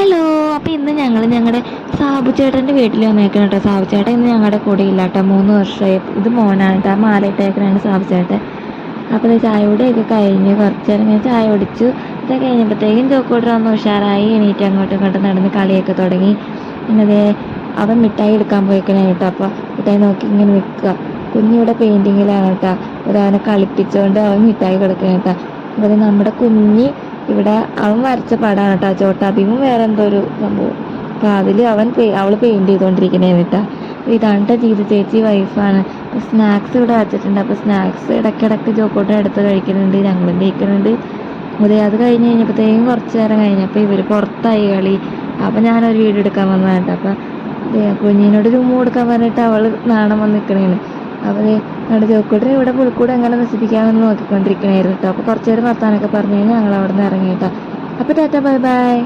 Hello. അപ്പോൾ ഇന്ന് ഞങ്ങൾ ഞങ്ങളുടെ സാബു ചേട്ടൻ്റെ വീട്ടിൽ വന്നേക്കണം കേട്ടോ. സാബു ചേട്ടൻ ഇന്ന് ഞങ്ങളുടെ കൂടെ ഇല്ല കേട്ടോ. 3 വർഷമായി. ഇത് മോനാണ് കേട്ടോ. മാലയിട്ടേക്കനാണ് സാബു ചേട്ടൻ. അപ്പോൾ ഇത് ചായ കുടിയൊക്കെ കഴിഞ്ഞ് കുറച്ച് നേരം കഴിഞ്ഞ് ചായ കുടിച്ചു. ഇതൊക്കെ കഴിഞ്ഞപ്പോഴത്തേക്കും ചോക്കൂട്ടർ ഒന്ന് ഉഷാറായി എണീറ്റ് അങ്ങോട്ടും ഇങ്ങോട്ടും നടന്ന് കളിയൊക്കെ തുടങ്ങി. പിന്നെ അവൻ മിഠായി എടുക്കാൻ പോയിക്കണേ കേട്ടോ. അപ്പോൾ മിഠായി നോക്കി ഇങ്ങനെ നിൽക്കുക. കുഞ്ഞിവിടെ പെയിൻറ്റിങ്ങിലാണ് കേട്ടോ. അവനെ കളിപ്പിച്ചുകൊണ്ട് അവൻ മിഠായി കൊടുക്കണം കേട്ടോ. അപ്പോൾ നമ്മുടെ കുഞ്ഞി ഇവിടെ അവൻ വരച്ച പടമാണ് കേട്ടോ. ചോട്ടാ ഭീമും വേറെ എന്തോ ഒരു സംഭവം. അപ്പോൾ അതിൽ അവൾ പെയിൻറ് ചെയ്തുകൊണ്ടിരിക്കണേന്ന് കേട്ടോ. അപ്പോൾ ഇതാണ് കേട്ടോ ജീതു ചേച്ചി വൈഫാണ്. അപ്പോൾ സ്നാക്സ് ഇവിടെ വച്ചിട്ടുണ്ട്. അപ്പോൾ സ്നാക്സ് ഇടയ്ക്കിടയ്ക്ക് ജോക്കോട്ടൻ എടുത്ത് കഴിക്കുന്നുണ്ട്, ഞങ്ങളും കഴിക്കുന്നുണ്ട്. അത് കഴിഞ്ഞ് കഴിഞ്ഞപ്പോഴത്തേക്കും കുറച്ച് നേരം കഴിഞ്ഞപ്പോൾ ഇവർ പുറത്തായി കളി. അപ്പോൾ ഞാനൊരു വീഡിയോ എടുക്കാൻ വന്നതാണ് കേട്ടോ. അപ്പോൾ കുഞ്ഞിനോട് ചുമ്മാ കൊടുക്കാൻ പറഞ്ഞിട്ട് അവൾ നാണം വന്ന് നിൽക്കണേന്ന്. അപ്പോൾ ഞങ്ങളുടെ ജോക്കോട്ടിനെ ഇവിടെ പുൽക്കൂടെ എങ്ങനെ നശിപ്പിക്കാമെന്ന് നോക്കിക്കൊണ്ടിരിക്കണായിരുന്നു കേട്ടോ. അപ്പോൾ കുറച്ച് നേരം വർത്താനൊക്കെ പറഞ്ഞു കഴിഞ്ഞാൽ ഞങ്ങൾ അവിടെ നിന്ന് ഇറങ്ങി കേട്ടോ. അപ്പോൾ ടാറ്റ ബൈ ബൈ.